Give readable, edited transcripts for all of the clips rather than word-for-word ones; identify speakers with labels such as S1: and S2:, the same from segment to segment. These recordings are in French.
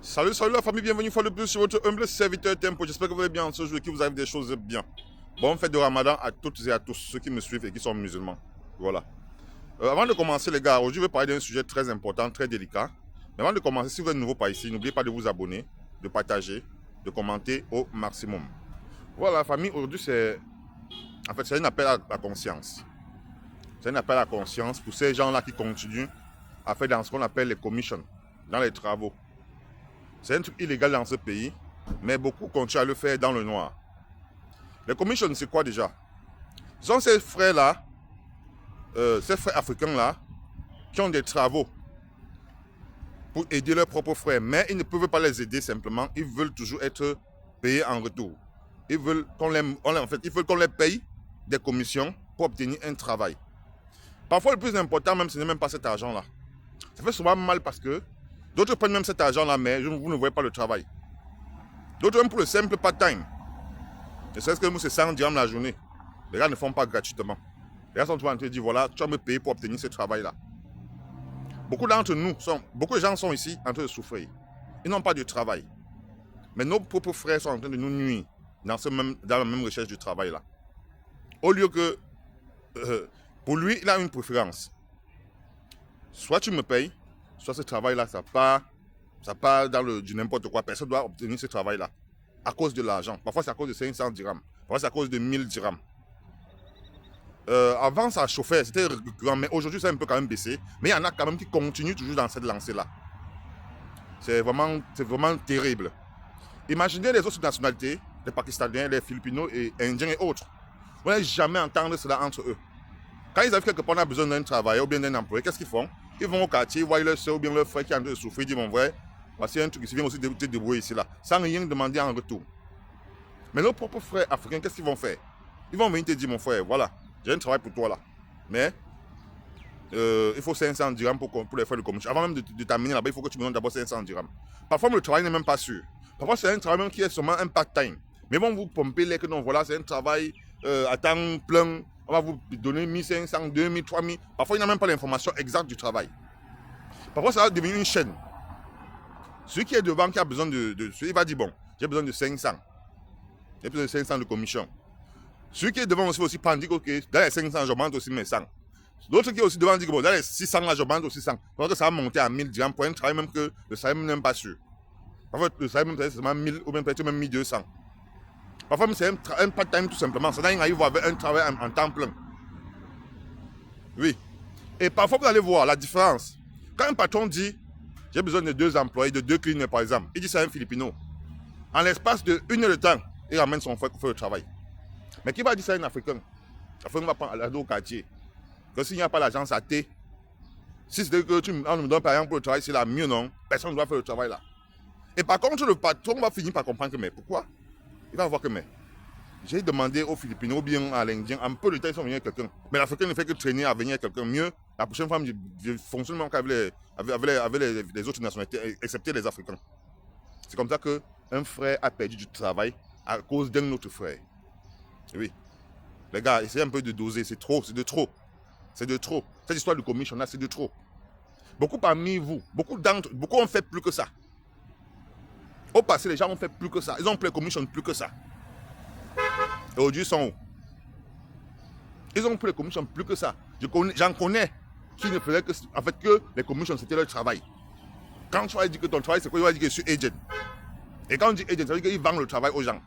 S1: Salut, salut la famille, bienvenue une fois de plus sur votre humble serviteur Tempo. J'espère que vous allez bien en ce jour et que vous avez des choses bien. Bon fête de Ramadan à toutes et à tous ceux qui me suivent et qui sont musulmans. Voilà. Avant de commencer les gars, aujourd'hui je vais parler d'un sujet très important, très délicat. Mais avant de commencer, si vous êtes nouveau par ici, n'oubliez pas de vous abonner, de partager, de commenter au maximum. Voilà la famille, aujourd'hui c'est un appel à la conscience. C'est un appel à la conscience pour ces gens-là qui continuent à faire dans ce qu'on appelle les commissions, dans les travaux. C'est un truc illégal dans ce pays, mais beaucoup continuent à le faire dans le noir. Les commissions, c'est quoi déjà? Ce sont ces frères-là, ces frères africains-là, qui ont des travaux pour aider leurs propres frères, mais ils ne peuvent pas les aider simplement, ils veulent toujours être payés en retour. Ils veulent qu'on les paye des commissions pour obtenir un travail. Parfois, le plus important même, ce n'est même pas cet argent-là. Ça fait souvent mal parce que d'autres prennent même cet argent-là, mais vous ne voyez pas le travail. D'autres même pour le simple part-time. Ne serait-ce que nous, c'est 100 dirhams la journée. Les gars ne font pas gratuitement. Les gars sont toujours en train de dire, voilà, tu vas me payer pour obtenir ce travail-là. Beaucoup de gens sont ici en train de souffrir. Ils n'ont pas de travail. Mais nos propres frères sont en train de nous nuire dans la même recherche du travail-là. Au lieu que, pour lui, il a une préférence. Soit tu me payes, soit ce travail-là, ça part dans du n'importe quoi. Personne doit obtenir ce travail-là à cause de l'argent. Parfois, c'est à cause de 500 dirhams. Parfois, c'est à cause de 1000 dirhams. Avant, ça chauffait, c'était récurrent, mais aujourd'hui, ça a un peu quand même baissé. Mais il y en a quand même qui continuent toujours dans cette lancée-là. C'est vraiment terrible. Imaginez les autres nationalités, les Pakistanais, les Philippines et Indiens et autres. Vous n'allez jamais entendre cela entre eux. Quand ils arrivent quelque part, on a besoin d'un travailleur ou bien d'un employé, qu'est-ce qu'ils font? Ils vont au quartier, voient leur soeur ou bien leur frère qui est en train de souffrir, ils disent, mon frère, voici un truc ici, viens aussi te débrouiller ici, là, sans rien demander en retour. Mais nos propres frères africains, qu'est-ce qu'ils vont faire? Ils vont venir te dire, mon frère, voilà, j'ai un travail pour toi là. Mais il faut 500 dirhams pour les faire de commission. Avant même de t'amener là-bas, il faut que tu me donnes d'abord 500 dirhams. Parfois, le travail n'est même pas sûr. Parfois, c'est un travail même qui est seulement un part-time. Mais ils vont vous pomper les que non, voilà, c'est un travail à temps plein. On va vous donner 1500, 2000, 3000. Parfois, il n'y a même pas l'information exacte du travail. Parfois, ça va devenir une chaîne. Celui qui est devant, qui a besoin il va dire, bon, j'ai besoin de 500. J'ai besoin de 500 de commission. Celui qui est devant aussi prend, dit, ok, dans les 500, j'augmente aussi mes 100. L'autre qui est aussi devant dit que bon, dans les 600 là, j'augmente aussi 100. Donc ça va monter à 1000 dirhams pour un travail même que le salaire n'est même pas sûr. Parfois, le salaire même c'est seulement 1000 ou peut-être même 1200. Parfois, c'est un part-time tout simplement. Ça arrive avec un travail en temps plein. Oui. Et parfois, vous allez voir la différence. Quand un patron dit, j'ai besoin de 2 employés, de 2 cleaners par exemple, il dit ça à un Filipino. En l'espace de 1 heure de temps, il ramène son frère pour faire le travail. Mais qui va dire ça à un Africain? L'Africain va prendre au quartier. Que s'il n'y a pas l'agence à T, si c'est que on me donne par exemple pour le travail, c'est là mieux non, personne ne doit faire le travail là. Et par contre, le patron va finir par comprendre que mais pourquoi? Il va voir que mais j'ai demandé aux Philippines ou bien à l'Indien, un peu de temps ils sont venus avec quelqu'un. Mais l'Africain ne fait que traîner à venir avec quelqu'un mieux. La prochaine fois, je fonctionne même avec les autres nationalités, excepté les Africains. C'est comme ça qu'un frère a perdu du travail à cause d'un autre frère. Oui. Les gars, essayez un peu de doser, c'est trop, c'est de trop. C'est de trop. Cette histoire de commission là, c'est de trop. Beaucoup parmi vous, beaucoup ont fait plus que ça. Au passé, les gens ont fait plus que ça. Ils ont pris les commissions plus que ça. Et aujourd'hui, ils sont où? Ils ont pris les commissions plus que ça. J'en connais qui ne faisaient que les commissions, c'était leur travail. Quand tu vas dire que ton travail, c'est quoi? Tu vas dire que je suis agent. Et quand on dit agent, ça veut dire qu'ils vendent le travail aux gens.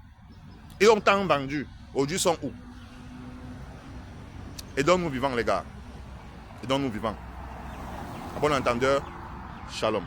S1: Ils ont tant vendu. Aujourd'hui, ils sont où? Et donc, nous vivons, les gars. Et donc, nous vivons. À bon entendeur, shalom.